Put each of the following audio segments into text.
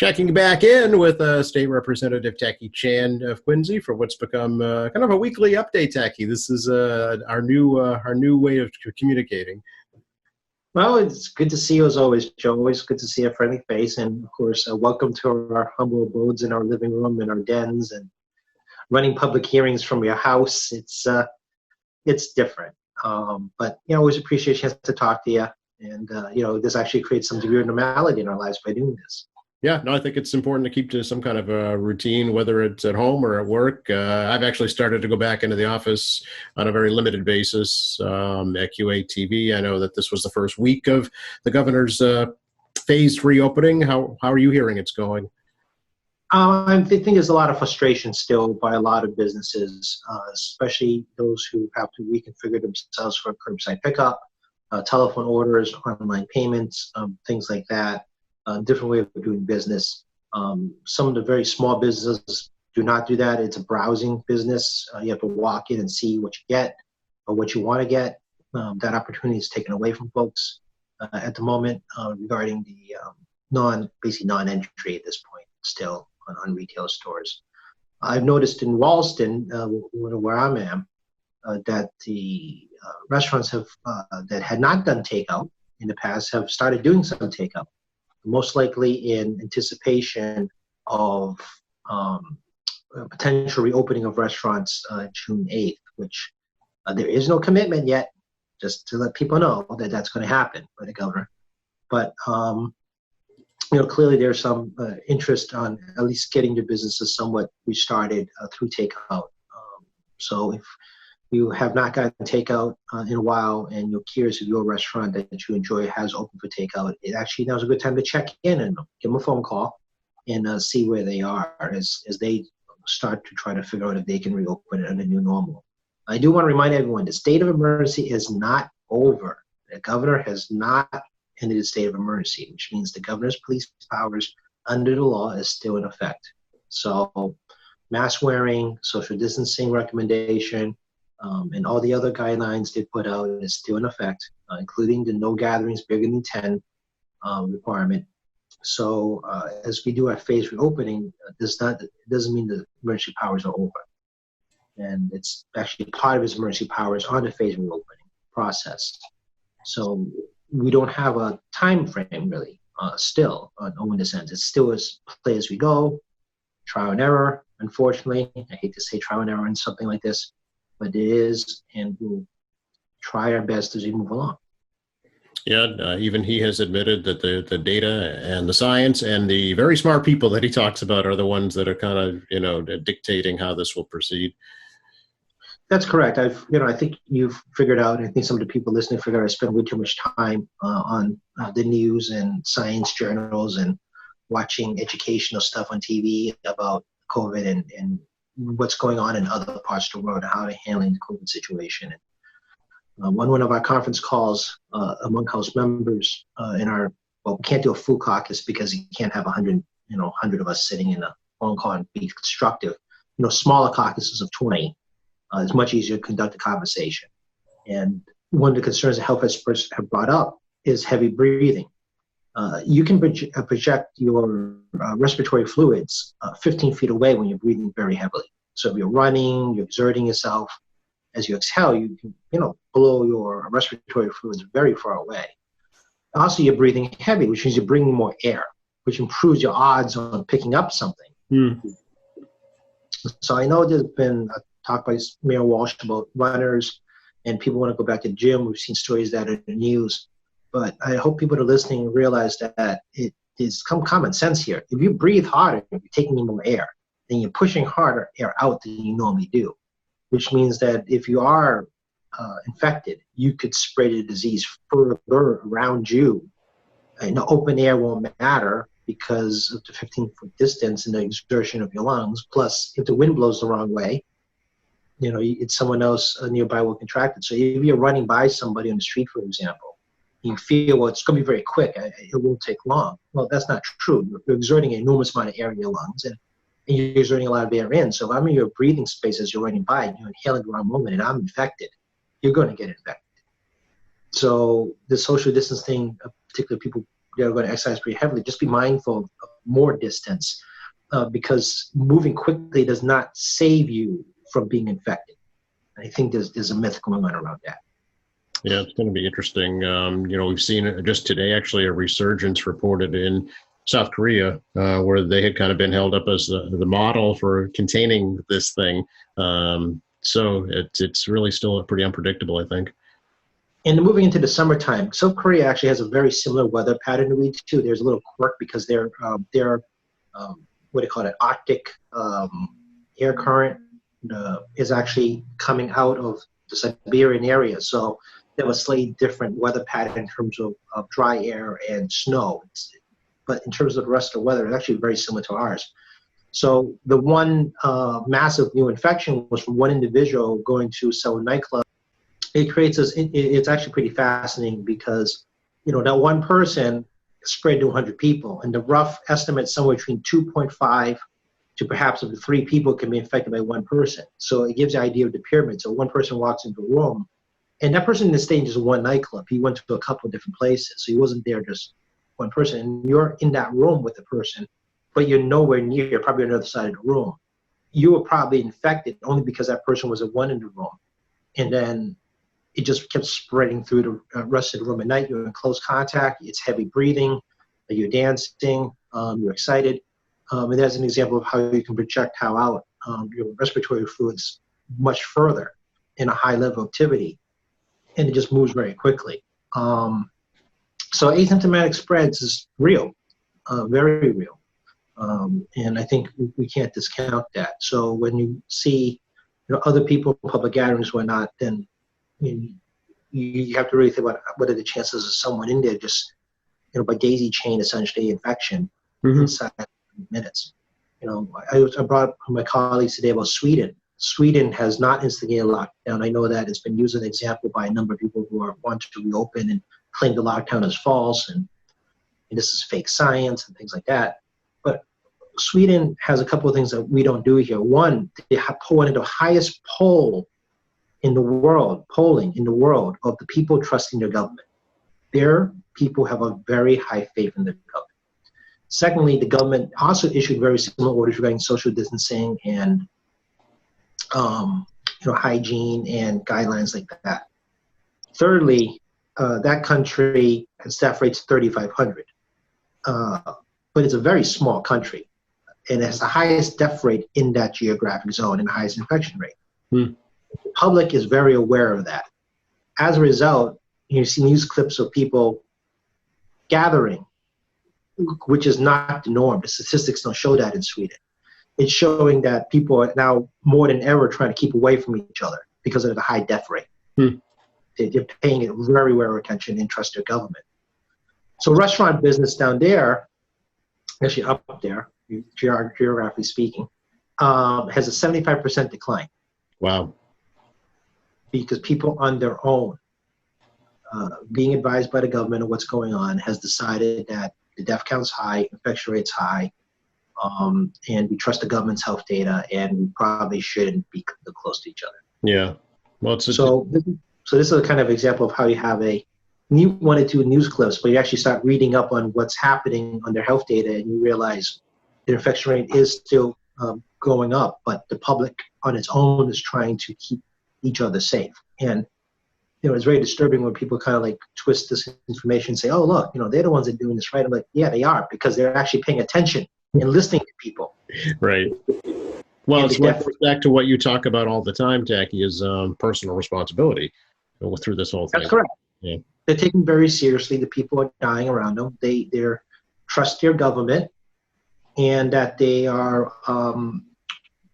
Checking back in with State Representative Tacky Chan of Quincy for what's become kind of a weekly update. Tacky, this is our new way of communicating. Well, it's good to see you as always, Joe. Always good to see a friendly face. And of course, welcome to our humble abodes in our living room and our dens and running public hearings from your house. It's different. But, always appreciate a chance to talk to you. And, this actually creates some degree of normality in our lives by doing this. Yeah, no, I think it's important to keep to some kind of a routine, whether it's at home or at work. I've actually started to go back into the office on a very limited basis at QATV. I know that this was the first week of the governor's phased reopening. How are you hearing it's going? I think there's a lot of frustration still by a lot of businesses, especially those who have to reconfigure themselves for curbside pickup, telephone orders, online payments, things like that. Different way of doing business. Some of the very small businesses do not do that. It's a browsing business. You have to walk in and see what you get or what you want to get. That opportunity is taken away from folks at the moment regarding the non-entry at this point still on retail stores. I've noticed in Ralston, where I am, that the restaurants have that had not done takeout in the past have started doing some takeout. Most likely in anticipation of potential reopening of restaurants June 8th, which there is no commitment yet, just to let people know that that's going to happen by the governor. But, clearly there's some interest on at least getting your businesses somewhat restarted through takeout. So if you have not gotten takeout in a while and you're curious if your restaurant that you enjoy has open for takeout, it actually now's a good time to check in and give them a phone call and see where they are as they start to try to figure out if they can reopen it under new normal. I do want to remind everyone the state of emergency is not over. The governor has not ended the state of emergency, which means the governor's police powers under the law is still in effect. So mask wearing, social distancing recommendation, and all the other guidelines they put out is still in effect, including the no gatherings bigger than 10 requirement. So as we do our phase reopening, it doesn't mean the emergency powers are over. And it's actually part of his emergency powers on the phase reopening process. So we don't have a time frame really still on when this ends. It's still as play as we go, trial and error, unfortunately. I hate to say trial and error in something like this, but it is, and we'll try our best as we move along. Yeah, even he has admitted that the data and the science and the very smart people that he talks about are the ones that are kind of, dictating how this will proceed. That's correct. I think you've figured out, I think some of the people listening figured out I spend way too much time on the news and science journals and watching educational stuff on TV about COVID and what's going on in other parts of the world and how they're handling the COVID situation. And one of our conference calls among House members we can't do a full caucus because you can't have 100 of us sitting in a phone call and be constructive. Smaller caucuses of 20 is much easier to conduct a conversation. And one of the concerns that health experts have brought up is heavy breathing. You can project your respiratory fluids 15 feet away when you're breathing very heavily. So if you're running, you're exerting yourself, as you exhale, you can, blow your respiratory fluids very far away. Also, you're breathing heavy, which means you're bringing more air, which improves your odds on picking up something. So I know there's been a talk by Mayor Walsh about runners and people want to go back to the gym. We've seen stories that are in the news. But I hope people that are listening realize that it is common sense here. If you breathe harder, you're taking in more air, then you're pushing harder air out than you normally do, which means that if you are infected, you could spread the disease further around you. And the open air won't matter because of the 15-foot distance and the exertion of your lungs. Plus, if the wind blows the wrong way, it's someone else nearby will contract it. So if you're running by somebody on the street, for example, you feel, well, it's going to be very quick. It won't take long. Well, that's not true. You're exerting an enormous amount of air in your lungs, and you're exerting a lot of air in. So if I'm in your breathing space as you're running by and you're inhaling the wrong moment and I'm infected, you're going to get infected. So the social distancing, particularly people that are going to exercise pretty heavily, just be mindful of more distance, because moving quickly does not save you from being infected. I think there's a myth going on around that. Yeah, it's going to be interesting. We've seen just today actually a resurgence reported in South Korea, where they had kind of been held up as the model for containing this thing. So it's really still pretty unpredictable, I think. And moving into the summertime, South Korea actually has a very similar weather pattern to we do. There's a little quirk because they're what do you call it, Arctic air current is actually coming out of the Siberian area. So they have a slightly different weather pattern in terms of dry air and snow. But in terms of the rest of the weather, it's actually very similar to ours. So the one massive new infection was from one individual going to sell a nightclub. It creates this, it's actually pretty fascinating because, that one person spread to 100 people, and the rough estimate somewhere between 2.5 to perhaps up to 3 people can be infected by one person. So it gives the idea of the pyramid. So one person walks into a room, and that person didn't stay in just one nightclub. He went to a couple of different places. So he wasn't there just one person. And you're in that room with the person, but you're nowhere near, you're probably on the other side of the room. You were probably infected only because that person was the one in the room. And then it just kept spreading through the rest of the room. At night, you're in close contact, it's heavy breathing, you're dancing, you're excited. And that's an example of how you can projectile out your respiratory fluids much further in a high level of activity. And it just moves very quickly. So asymptomatic spreads is real, very real. And I think we can't discount that. So when you see other people, public gatherings, whatnot, then you have to really think about what are the chances of someone in there just, by daisy chain, essentially, infection inside minutes. I brought up my colleagues today about Sweden. Sweden has not instigated a lockdown. I know that it's been used as an example by a number of people who want to reopen and claim the lockdown as false, and this is fake science and things like that. But Sweden has a couple of things that we don't do here. One, they have one of the highest polling in the world of the people trusting their government. Their people have a very high faith in their government. Secondly, the government also issued very similar orders regarding social distancing and hygiene and guidelines like that. Thirdly, that country has staff rates 3,500, but it's a very small country, and it has the highest death rate in that geographic zone and the highest infection rate. The public is very aware of that. As a result, you see news clips of people gathering, which is not the norm. The statistics don't show that in Sweden. It's showing that people are now more than ever trying to keep away from each other because of the high death rate. They're paying it very, very attention and trust their government. So restaurant business down there, actually up there, geographically speaking, has a 75% decline. Wow. Because people on their own, being advised by the government of what's going on, has decided that the death count's high, infection rate's high, and we trust the government's health data, and we probably shouldn't be close to each other. Yeah. Well, so this is a kind of example of how you have one or two news clips, but you actually start reading up on what's happening on their health data, and you realize the infection rate is still going up, but the public on its own is trying to keep each other safe. And it's very disturbing when people kind of like twist this information and say, oh, look, they're the ones that are doing this right. I'm like, yeah, they are, because they're actually paying attention and listening to people. Right. Well, it's what goes back to what you talk about all the time, Tacky, is personal responsibility through this whole thing. That's correct. Yeah. They're taken very seriously. The people are dying around them. They trust their government, and that they are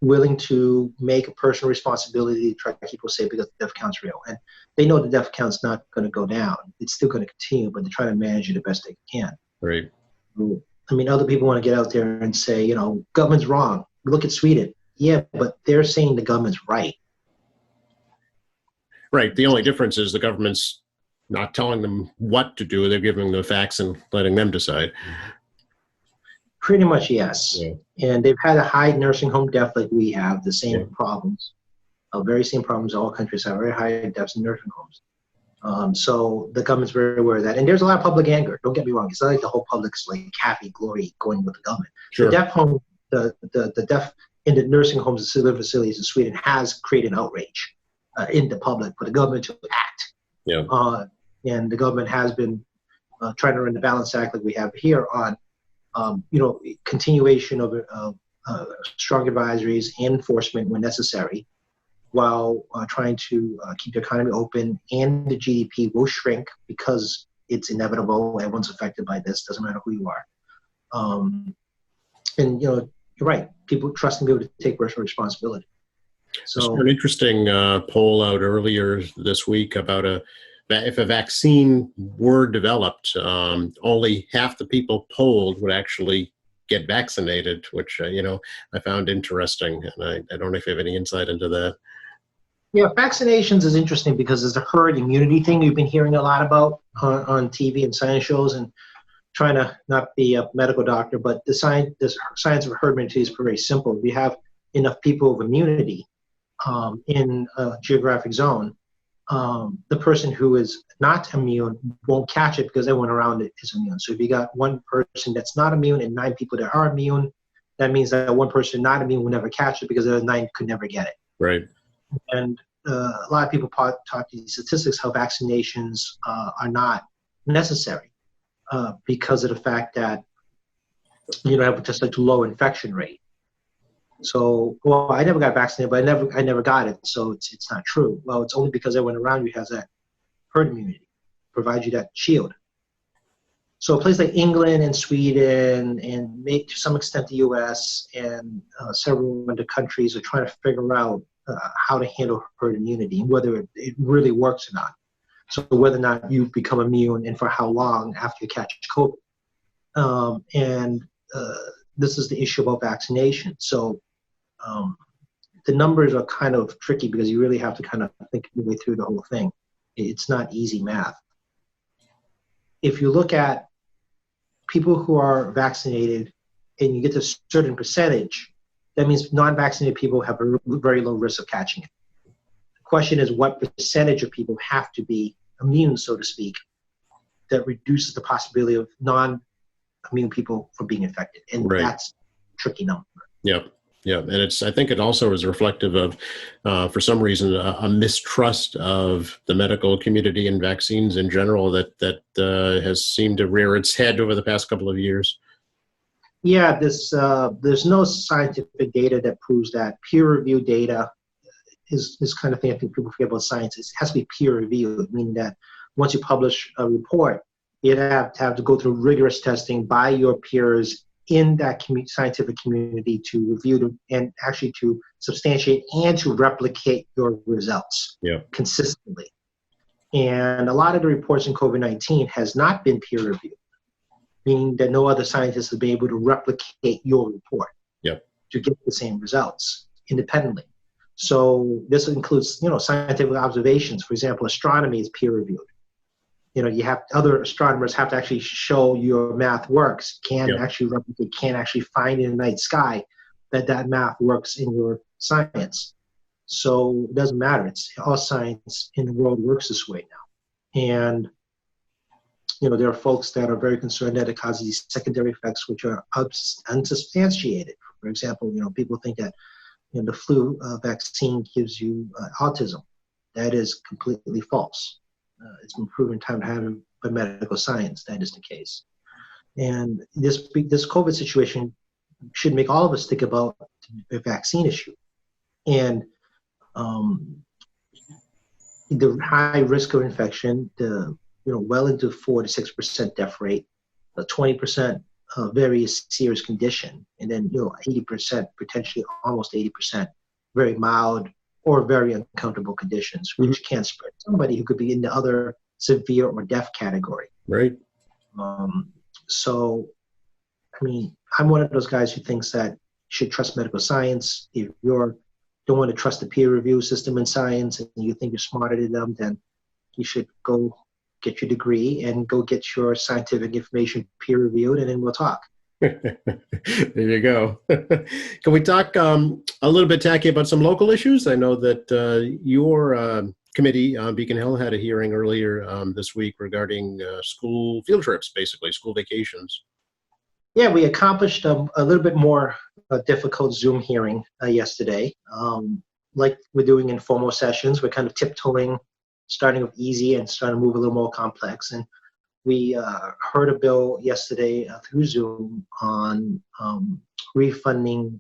willing to make a personal responsibility to try to keep people safe because the death count's real. And they know the death count's not going to go down. It's still going to continue, but they're trying to manage it the best they can. Right. I mean, other people want to get out there and say, government's wrong. Look at Sweden. Yeah, but they're saying the government's right. Right. The only difference is the government's not telling them what to do. They're giving them the facts and letting them decide. Pretty much, yes. Yeah. And they've had a high nursing home death like we have, the same problems, very same problems all countries have, very high deaths in nursing homes. So the government's very aware of that. And there's a lot of public anger. Don't get me wrong. It's not like the whole public's like happy, glory going with the government. The Sure. deaf home, the deaf in the nursing homes and cellular facilities in Sweden has created an outrage in the public for the government to act. Yeah. And the government has been trying to run the balance act like we have here on, continuation of strong advisories and enforcement when necessary, while trying to keep the economy open, and the GDP will shrink because it's inevitable. Everyone's affected by this. Doesn't matter who you are. And you're right. People trusting people to take personal responsibility. So an interesting poll out earlier this week about if a vaccine were developed, only half the people polled would actually get vaccinated, which I found interesting, and I don't know if you have any insight into that. yeah, vaccinations is interesting because there's a herd immunity thing you've been hearing a lot about on TV and science shows, and trying to not be a medical doctor, but the science of herd immunity is very simple. If you have enough people of immunity in a geographic zone, the person who is not immune won't catch it because everyone around it is immune. So if you got one person that's not immune and 9 people that are immune, that means that one person not immune will never catch it because the other 9 could never get it. Right. And a lot of people talk these statistics how vaccinations are not necessary because of the fact that have just like a low infection rate. So, well, I never got vaccinated, but I never got it, so it's not true. Well, it's only because everyone around you has that herd immunity, provides you that shield. So a place like England and Sweden and maybe to some extent the U.S. and several other countries are trying to figure out how to handle herd immunity, whether it really works or not. So whether or not you become immune and for how long after you catch COVID. This is the issue about vaccination. So the numbers are kind of tricky because you really have to kind of think your way through the whole thing. It's not easy math. If you look at people who are vaccinated and you get to a certain percentage, that means non-vaccinated people have a very low risk of catching it. The question is what percentage of people have to be immune, so to speak, that reduces the possibility of non-immune people from being infected. And right. That's a tricky number. Yep. Yeah, and I think it also is reflective of, for some reason, a mistrust of the medical community and vaccines in general that has seemed to rear its head over the past couple of years. Yeah, there's no scientific data that proves that. Peer-reviewed data is this kind of thing. I think people forget about science. It has to be peer-reviewed, meaning that once you publish a report, you have to go through rigorous testing by your peers in that scientific community to review and actually to substantiate and to replicate your results consistently. And a lot of the reports in COVID-19 has not been peer-reviewed, meaning that no other scientist has been able to replicate your report to get the same results independently. So this includes, scientific observations. For example, astronomy is peer-reviewed. You have other astronomers have to actually show your math works, can actually replicate, can actually find in the night sky that math works in your science. So it doesn't matter. It's all science in the world works this way now. And, there are folks that are very concerned that it causes these secondary effects which are unsubstantiated. For example, people think that the flu vaccine gives you autism. That is completely false. It's been proven time and time by medical science that is the case. And this COVID situation should make all of us think about the vaccine issue. And the high risk of infection, the well into 4 to 6% death rate, 20% very serious condition, and then 80%, potentially almost 80%, very mild or very uncomfortable conditions, which can spread somebody who could be in the other severe or death category. Right. So, I'm one of those guys who thinks that you should trust medical science. If you don't want to trust the peer review system in science and you think you're smarter than them, then you should go get your degree and go get your scientific information peer reviewed, and then we'll talk. There you go. Can we talk a little bit, Tacky, about some local issues? I know that you're committee on Beacon Hill had a hearing earlier this week regarding school field trips, basically school vacations. Yeah, we accomplished a little bit more difficult Zoom hearing yesterday. Like we're doing informal sessions, we're kind of tiptoeing, starting with easy and starting to move a little more complex. And we heard a bill yesterday through Zoom on refunding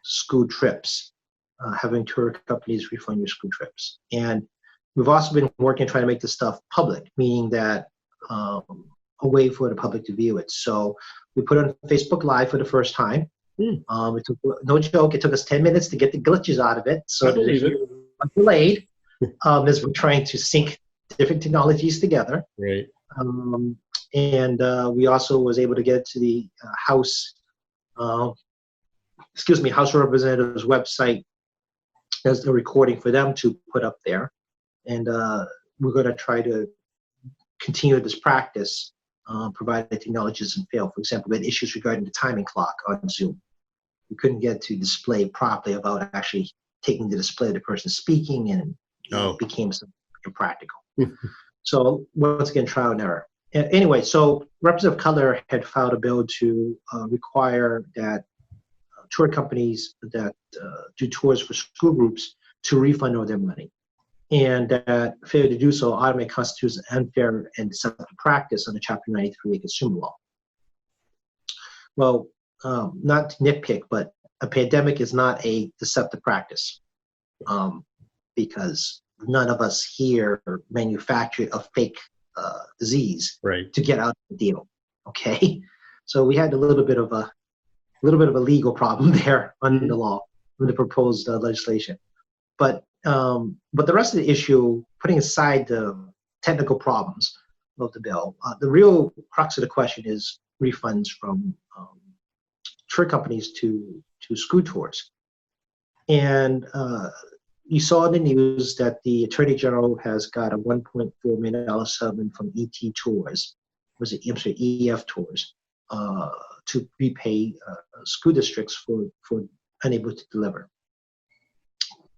school trips, having tour companies refund your school trips. And we've also been working trying to make this stuff public, meaning that a way for the public to view it. So we put it on Facebook Live for the first time. It took, no joke, it took us 10 minutes to get the glitches out of it. So I believe it. Delayed as we're trying to sync different technologies together. Right. And we also was able to get to the House of Representatives website as the recording for them to put up there. And we're going to try to continue this practice, provided the technology doesn't fail. For example, we had issues regarding the timing clock on Zoom. We couldn't get to display properly without actually taking the display of the person speaking, and it became impractical. So once again, trial and error. Anyway, so Representative Cutler had filed a bill to require that tour companies that do tours for school groups to refund all their money. And that failure to do so automatically constitutes an unfair and deceptive practice under Chapter 93 of Consumer Law. Well, not to nitpick, but a pandemic is not a deceptive practice, because none of us here manufactured a fake disease to get out of the deal. Okay, so we had a little bit of a legal problem there under the law, under the proposed legislation. But the rest of the issue, putting aside the technical problems of the bill, the real crux of the question is refunds from tour companies to school tours. And you saw in the news that the Attorney General has got a $1.4 million settlement from ET Tours, EF Tours, to repay school districts for unable to deliver.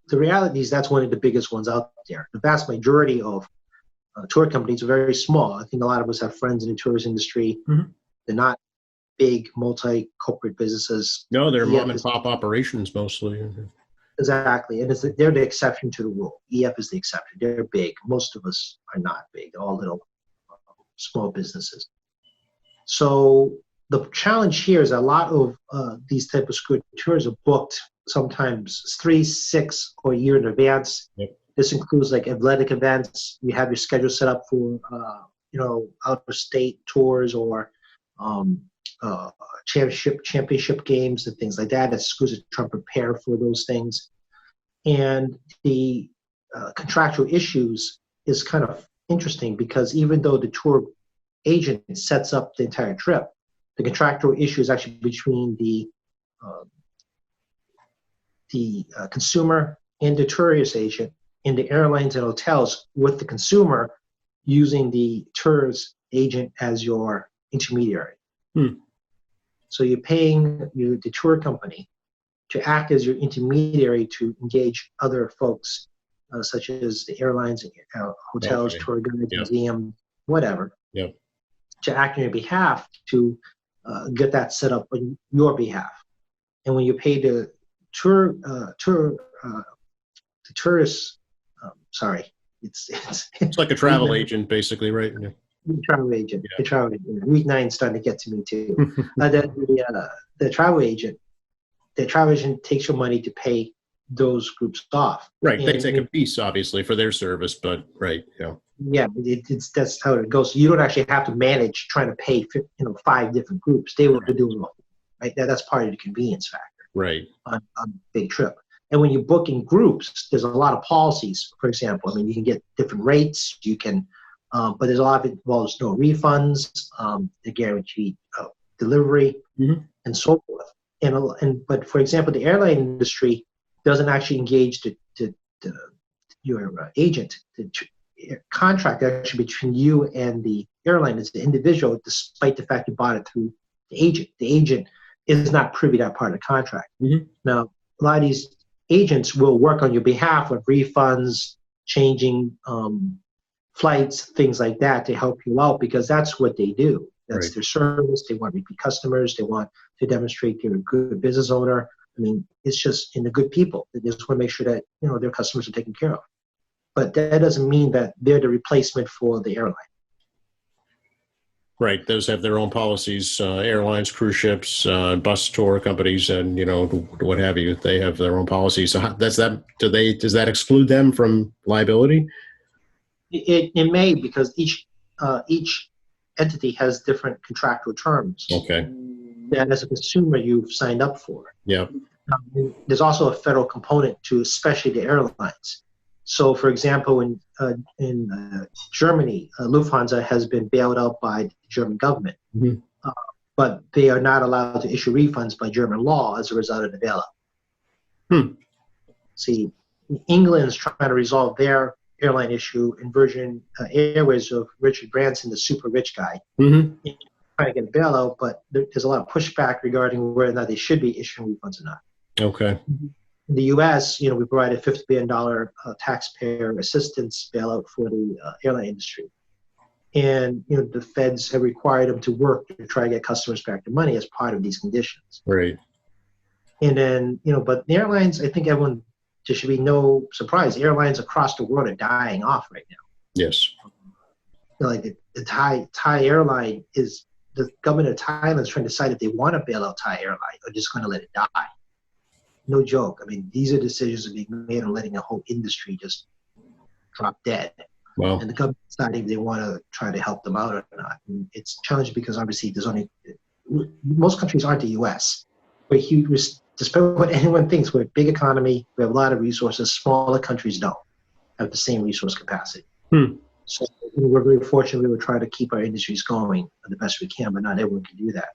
The reality is that's one of the biggest ones out there. The vast majority of tour companies are very small. I think a lot of us have friends in the tourist industry. They're not big multi-corporate businesses. No, they're mom and pop operations mostly. Exactly, and they're the exception to the rule. EF is the exception. They're big. Most of us are not big. They're all little small businesses. So the challenge here is a lot of these type of school tours are booked sometimes 3, 6, or a year in advance. This includes like athletic events. You have your schedule set up for out of state tours or championship games and things like that. That schools are trying to prepare for those things. And the contractual issues is kind of interesting because even though the tour agent sets up the entire trip, the contractual issue is actually between the consumer and the tourist agent and the airlines and hotels, with the consumer using the tourist agent as your intermediary. So you're paying the tour company to act as your intermediary to engage other folks, such as the airlines, hotels, tour guides, museum, whatever, to act on your behalf to get that set up on your behalf. And when you pay the tourist, it's like a travel agent, basically, right? The travel agent. The travel agent. Week 9 is starting to get to me too. The travel agent takes your money to pay those groups off. Right. They take a piece, obviously, for their service, but that's how it goes. So you don't actually have to manage trying to pay 5 different groups. They will do it all. Right. That's part of the convenience factor. Right. On a big trip. And when you book in groups, there's a lot of policies. For example, I mean, you can get different rates. You can. But there's a lot of it involves no refunds, the guaranteed delivery, and so forth. But for example, the airline industry doesn't actually engage your agent. The contract actually between you and the airline is the individual, despite the fact you bought it through the agent. The agent is not privy to that part of the contract. Now, a lot of these agents will work on your behalf with refunds, changing flights, things like that to help you out because that's what they do. That's Right. their service. They want repeat customers. They want to demonstrate they're a good business owner. I mean, it's just in the good people. They just want to make sure that their customers are taken care of. But that doesn't mean that they're the replacement for the airline. Right. Those have their own policies, airlines, cruise ships, bus tour companies, and what have you. They have their own policies. So does that exclude them from liability? It may because each entity has different contractual terms Okay. that as a consumer you've signed up for. Yeah. There's also a federal component to especially the airlines. So, for example, in Germany, Lufthansa has been bailed out by the German government, Mhm. but they are not allowed to issue refunds by German law as a result of the bailout. See, England is trying to resolve their airline issue, and Virgin Airways of Richard Branson, the super rich guy, Mm-hmm. trying to get a bailout, but there's a lot of pushback regarding whether or not they should be issuing refunds or not. Okay. In the U.S., we provided $50 billion taxpayer assistance bailout for the airline industry. And, the feds have required them to work to try to get customers back their money as part of these conditions. Right. And then, but the airlines, I think there should be no surprise. Airlines across the world are dying off right now. Yes. Like the Thai airline the government of Thailand is trying to decide if they want to bail out Thai airline or just going to let it die. No joke. I mean, these are decisions that are being made on letting the whole industry just drop dead. Wow. And the government deciding if they want to try to help them out or not. And it's challenging because obviously most countries aren't the U.S. We're huge, despite what anyone thinks, we're a big economy. We have a lot of resources. Smaller countries don't have the same resource capacity. So we're very fortunate. We're trying to keep our industries going the best we can, but not everyone can do that.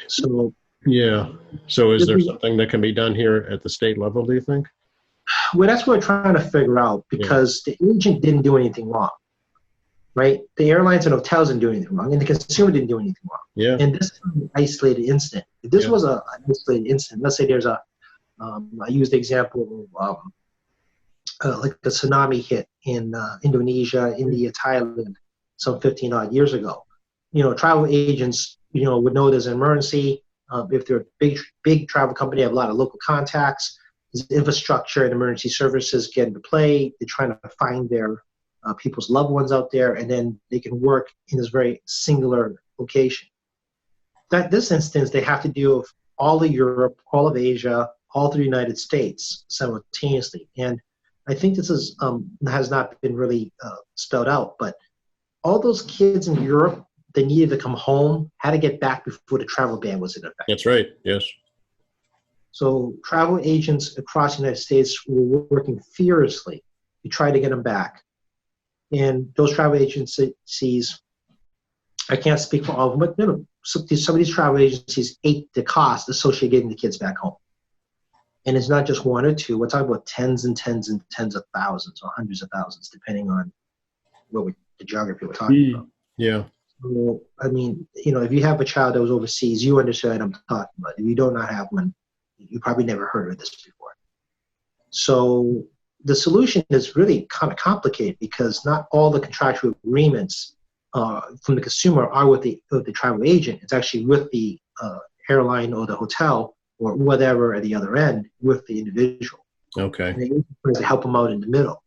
So yeah. So is there something that can be done here at the state level, do you think? Well, that's what we're trying to figure out because the agent didn't do anything wrong, right? The airlines and hotels didn't do anything wrong, and the consumer didn't do anything wrong. Yeah. And this is an isolated incident. If this was an isolated incident, let's say there's I used the example of like a tsunami hit in Indonesia, India, Thailand, some 15 odd years ago. Travel agents, would know there's an emergency. If they're a big travel company, have a lot of local contacts. There's infrastructure and emergency services get into play. They're trying to find their people's loved ones out there, and then they can work in this very singular location. This instance, they have to deal with all of Europe, all of Asia, all of the United States simultaneously. And I think this has not been really spelled out, but all those kids in Europe that needed to come home had to get back before the travel ban was in effect. That's right. Yes. So travel agents across the United States were working furiously to try to get them back. And those travel agencies, I can't speak for all of them, but some of these travel agencies ate the cost associated with getting the kids back home. And it's not just one or two. We're talking about tens and tens and tens of thousands or hundreds of thousands, depending on the geography we're talking about. Yeah. So, I mean, if you have a child that was overseas, you understand what I'm talking about. If you do not have one, you probably never heard of this before. So the solution is really kind of complicated because not all the contractual agreements from the consumer are with the travel agent. It's actually with the airline or the hotel or whatever at the other end with the individual. Okay. And the agent tries to help them out in the middle.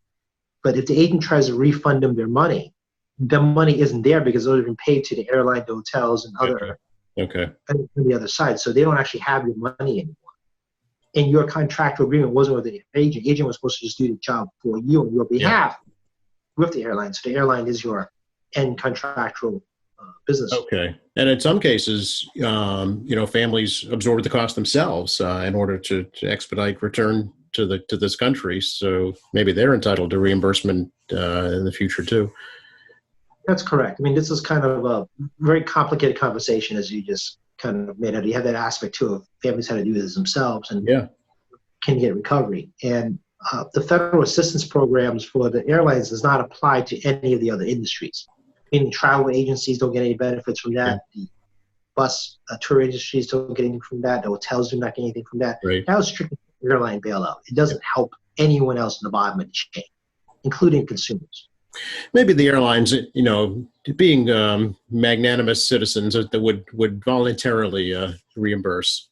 But if the agent tries to refund them their money, the money isn't there because it's been paid to the airline, the hotels, and other on the other side. So they don't actually have your money anymore. And your contractual agreement wasn't with the agent. The agent was supposed to just do the job for you on your behalf with the airline. So the airline is your end contractual business. Okay. And in some cases, families absorb the cost themselves in order to expedite return to this country. So maybe they're entitled to reimbursement in the future too. That's correct. I mean, this is kind of a very complicated conversation, as you just kind of made it. You have that aspect too of families how to do this themselves and can get recovery. And the federal assistance programs for the airlines does not apply to any of the other industries. Meaning travel agencies don't get any benefits from that. The bus tour industries don't get anything from that. The hotels do not get anything from that. Right. That was strictly airline bailout. It doesn't help anyone else in the bottom of the chain. including consumers. Maybe the airlines, being magnanimous citizens that would voluntarily reimburse.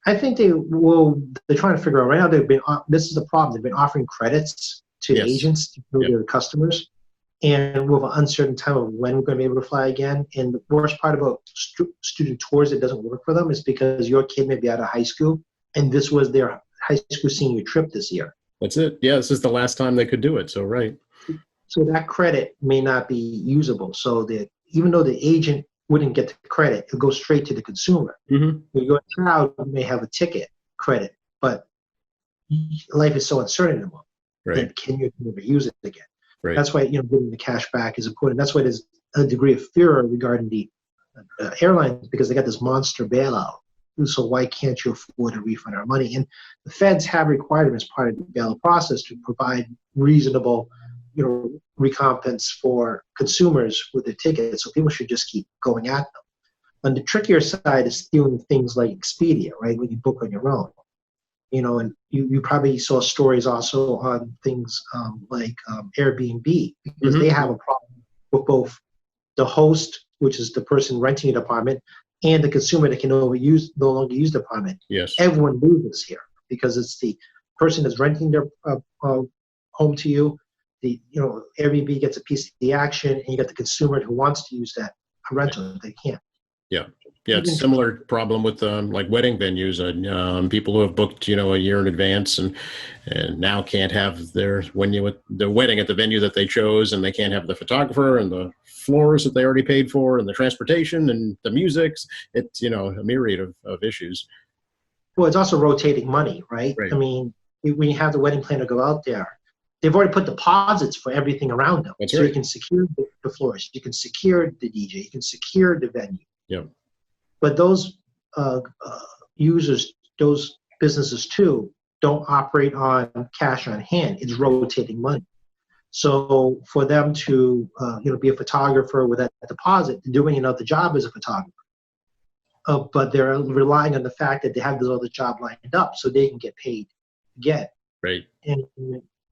I think they're trying to figure out right now. This is the problem. They've been offering credits to Yes. agents to know their customers, and we have an uncertain time of when we're going to be able to fly again. And the worst part about student tours that doesn't work for them is because your kid may be out of high school, and this was their high school senior trip this year. That's it. Yeah, this is the last time they could do it. So, right. So that credit may not be usable. So that even though the agent wouldn't get the credit, it goes straight to the consumer. Mm-hmm. When you go out, you may have a ticket credit, but life is so uncertain anymore. Right. That can you never use it again? Right. That's why getting the cash back is important. That's why there's a degree of fear regarding the airlines, because they got this monster bailout. So why can't you afford to refund our money? And the feds have required them as part of the bailout process to provide reasonable, recompense for consumers with their tickets. So people should just keep going at them. On the trickier side is stealing things like Expedia, right? When you book on your own, and you probably saw stories also on things like Airbnb, because they have a problem with both the host, which is the person renting an apartment, and the consumer that can no longer use the apartment. Yes. Everyone loses here because it's the person that's renting their home to you. The Airbnb gets a piece of the action, and you got the consumer who wants to use that rental. They can't. Yeah. Yeah, it's a similar problem with like wedding venues. People who have booked, a year in advance and now can't have their wedding at the venue that they chose, and they can't have the photographer and the floors that they already paid for and the transportation and the music. It's, a myriad of issues. Well, it's also rotating money, right? Right. I mean, when you have the wedding planner go out there, they've already put deposits for everything around them. That's so right. You can secure the floors, you can secure the DJ, you can secure the venue. Yeah. But those users, those businesses too, don't operate on cash on hand. It's rotating money. So for them to be a photographer with that deposit, doing another job as a photographer, but they're relying on the fact that they have this other job lined up so they can get paid again. Right. And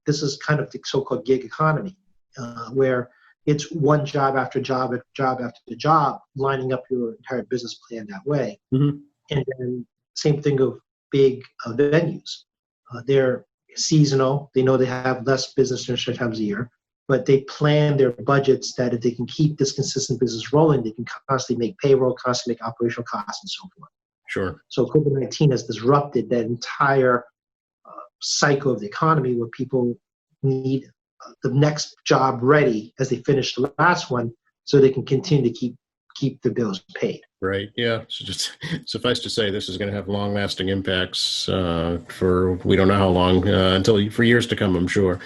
this is kind of the so-called gig economy, where it's one job after job after job after job, lining up your entire business plan that way. Mm-hmm. And then same thing of big venues. They're seasonal. They know they have less business during certain times of the year, but they plan their budgets that if they can keep this consistent business rolling, they can constantly make payroll, constantly make operational costs, and so forth. Sure. So COVID-19 has disrupted that entire cycle of the economy, where people need the next job ready as they finish the last one, so they can continue to keep the bills paid. Right. Yeah. So just suffice to say, this is going to have long-lasting impacts for we don't know how long for years to come, I'm sure.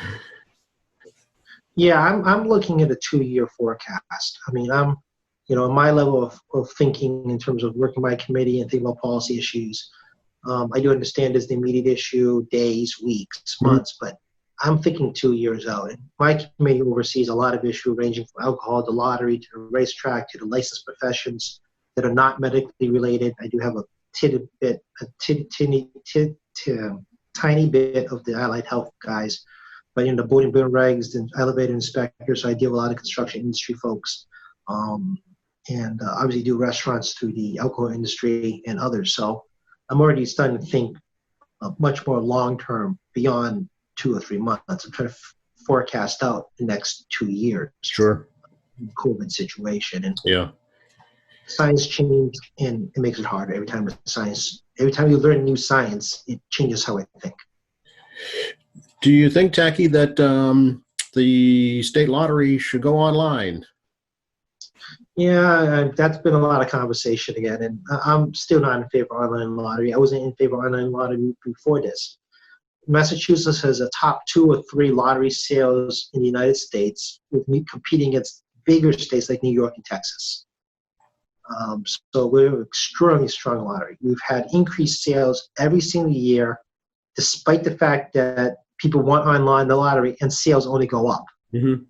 Yeah, I'm looking at a 2-year forecast. I mean, I'm my level of thinking in terms of working my committee and thinking about policy issues. I do understand there's the immediate issue, days, weeks, months, but I'm thinking 2 years out. And my committee oversees a lot of issues ranging from alcohol, to lottery, to the racetrack, to the licensed professions that are not medically related. I do have a tiny bit of the allied health guys, but the building regs and elevator inspectors. So I deal with a lot of construction industry folks, and obviously do restaurants through the alcohol industry and others. So I'm already starting to think much more long term, beyond 2 or 3 months. I'm trying to forecast out the next 2 years. Sure. COVID situation, and yeah, science changes, and it makes it harder every time. Every time you learn new science, it changes how I think. Do you think, Tacky, that the state lottery should go online? Yeah, that's been a lot of conversation again, and I'm still not in favor of online lottery. I wasn't in favor of online lottery before this. Massachusetts has a top 2 or 3 lottery sales in the United States, with me competing against bigger states like New York and Texas. So we're an extremely strong lottery. We've had increased sales every single year, despite the fact that people want online the lottery and sales only go up. Mm-hmm.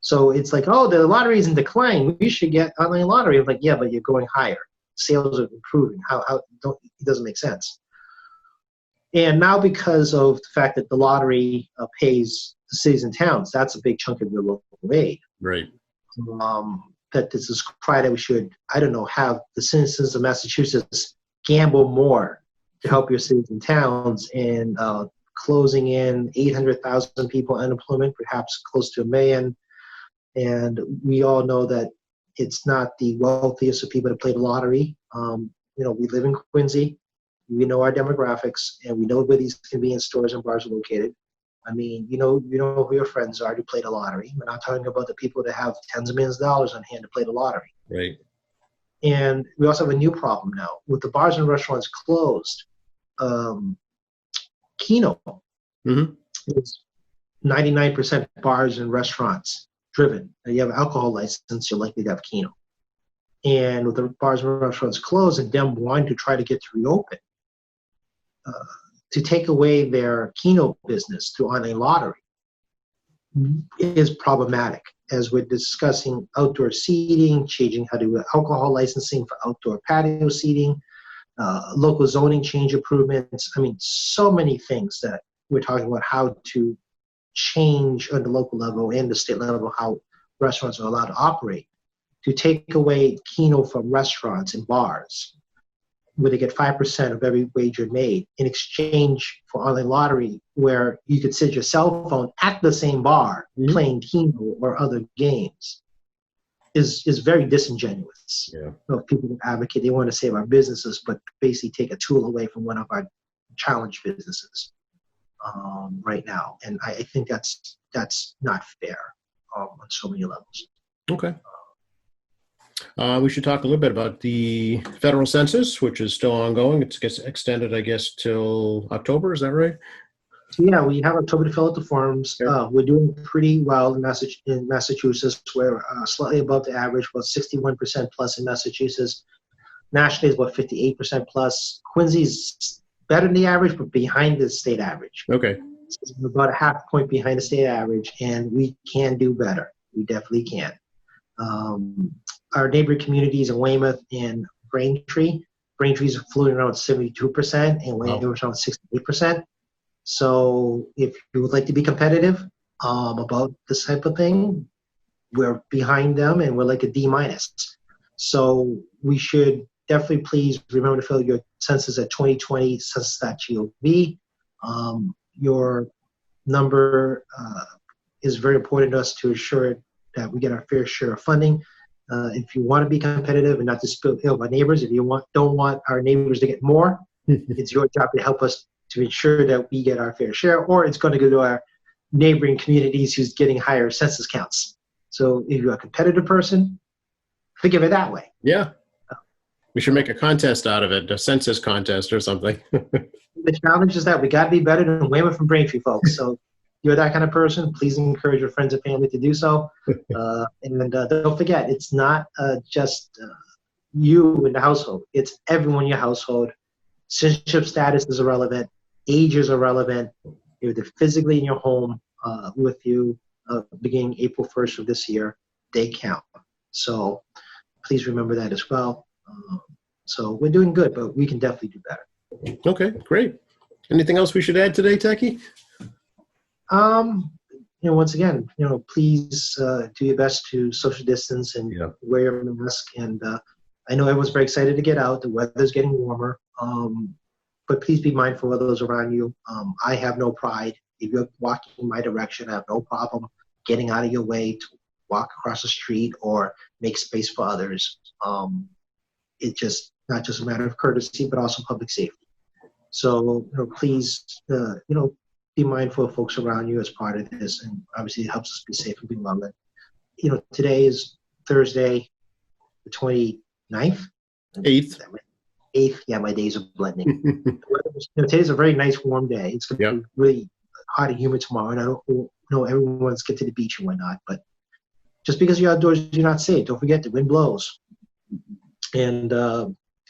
So it's like, oh, the lottery is in decline. We should get online lottery. I'm like, yeah, but you're going higher. Sales are improving. It doesn't make sense. And now because of the fact that the lottery pays the cities and towns, that's a big chunk of your local aid. Right. That this is cry that we should, I don't know, have the citizens of Massachusetts gamble more to help your cities and towns, and closing in 800,000 people unemployment, perhaps close to 1 million. And we all know that it's not the wealthiest of people to play the lottery. We live in Quincy. We know our demographics, and we know where these convenience stores and bars are located. I mean, you know who your friends are to play the lottery. We're not talking about the people that have tens of millions of dollars on hand to play the lottery. Right. And we also have a new problem now. With the bars and restaurants closed, Keno is 99% bars and restaurants driven. Now, you have an alcohol license, you're likely to have Keno. And with the bars and restaurants closed and them wanting to try to get to reopen, to take away their Keno business through online lottery is problematic, as we're discussing outdoor seating, changing how to do alcohol licensing for outdoor patio seating, local zoning change improvements. I mean, so many things that we're talking about how to change on the local level and the state level how restaurants are allowed to operate. To take away Keno from restaurants and bars, where they get 5% of every wager made, in exchange for online lottery, where you could sit your cell phone at the same bar playing Keno or other games, is very disingenuous. Yeah. People advocate, they want to save our businesses, but basically take a tool away from one of our challenged businesses right now. And I think that's not fair on so many levels. Okay. We should talk a little bit about the federal census, which is still ongoing. It gets extended, I guess, till October. Is that right? Yeah, we have October to fill out the forms. We're doing pretty well in Massachusetts. We're slightly above the average, about 61% plus in Massachusetts. Nationally, it's about 58% plus. Quincy's better than the average, but behind the state average. Okay. So we're about a half point behind the state average, and we can do better. We definitely can. Our neighboring communities in Weymouth and Braintree's floating around 72%, and Weymouth's around 68%. So if you would like to be competitive about this type of thing, we're behind them, and we're like a D-. So we should definitely please remember to fill your census at 2020 census.gov. Your number is very important to us to ensure that we get our fair share of funding. If you want to be competitive and not to spill ill our neighbors, if you don't want our neighbors to get more, it's your job to help us to ensure that we get our fair share, or it's going to go to our neighboring communities who's getting higher census counts. So if you're a competitive person, think of it that way. Yeah. We should make a contest out of it, a census contest or something. The challenge is that we got to be better than Weymouth and Braintree folks. So if you're that kind of person, please encourage your friends and family to do so. And don't forget, it's not just you in the household. It's everyone in your household. Citizenship status is irrelevant. Age is irrelevant. If they're physically in your home with you beginning April 1st of this year, they count. So please remember that as well. So we're doing good, but we can definitely do better. Okay, great. Anything else we should add today, Techie? Once again, please do your best to social distance and wear your mask. And I know everyone's very excited to get out. The weather's getting warmer. But please be mindful of those around you. I have no pride. If you're walking in my direction, I have no problem getting out of your way to walk across the street or make space for others. It's just not just a matter of courtesy, but also public safety. So, please, be mindful of folks around you as part of this, and obviously it helps us be safe and be well. Today is Thursday, the 29th? 8th. 8th, yeah, my days are blending. Today's a very nice warm day. It's going to be really hot and humid tomorrow, and I don't know everyone's get to the beach and whatnot, but just because you're outdoors, you're not safe. Don't forget the wind blows. And,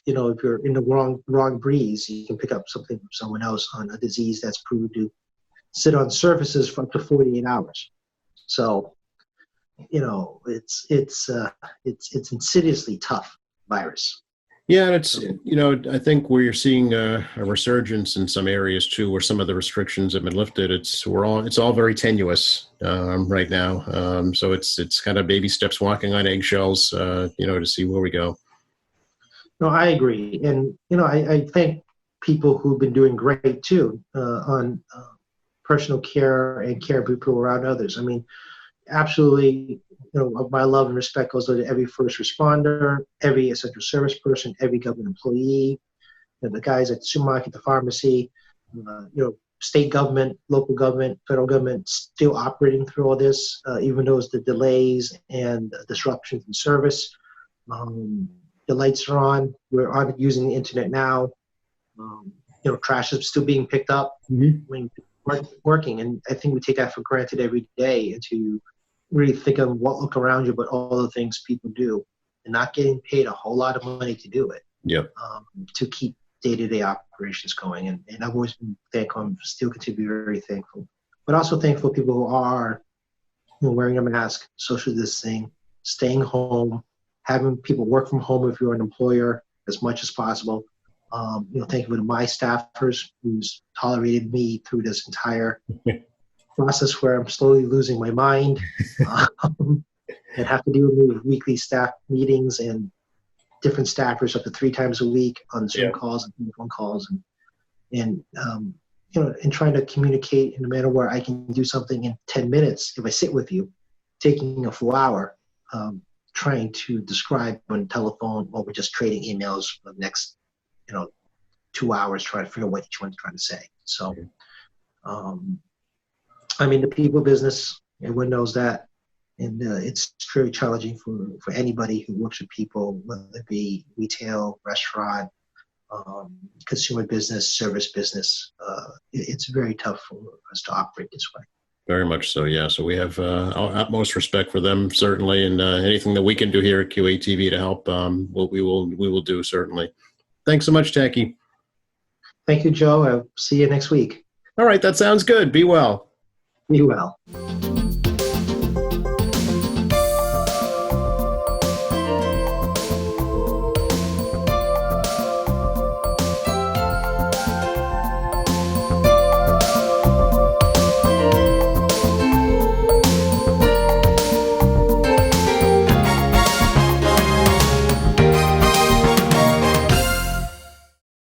if you're in the wrong breeze, you can pick up something from someone else on a disease that's proved to sit on surfaces for up to 48 hours. So, it's insidiously tough virus. Yeah, and it's, I think where you're seeing a resurgence in some areas too, where some of the restrictions have been lifted. It's all very tenuous right now. So it's kind of baby steps, walking on eggshells, to see where we go. No, I agree. And, I thank people who've been doing great too on personal care and care of people around others. I mean, absolutely, my love and respect goes to every first responder, every essential service person, every government employee, the guys at the supermarket, the pharmacy, state government, local government, federal government still operating through all this, even though the delays and disruptions in service. The lights are on. We're on using the internet now. Trash is still being picked up. Mm-hmm. I mean, working, and I think we take that for granted every day. And to really think of what look around you, but all the things people do, and not getting paid a whole lot of money to do it. Yep. To keep day-to-day operations going, and I've always been thankful. I'm still continue to be very thankful, but also thankful for people who are wearing a mask, social distancing, staying home, having people work from home if you're an employer as much as possible. Thank you to my staffers who's tolerated me through this entire process where I'm slowly losing my mind and have to deal with weekly staff meetings and different staffers up to 3 times a week on Zoom calls and phone calls, and trying to communicate in a manner where I can do something in 10 minutes if I sit with you, taking a full hour trying to describe on telephone, or we're just trading emails for the next 2 hours trying to figure out what each one's trying to say. So, the people business, everyone knows that. And it's very challenging for anybody who works with people, whether it be retail, restaurant, consumer business, service business. It's very tough for us to operate this way. Very much so, yeah. So we have our utmost respect for them, certainly, and anything that we can do here at QATV to help, we will do, certainly. Thanks so much, Tacky. Thank you, Joe. I'll see you next week. All right, that sounds good. Be well. Be well.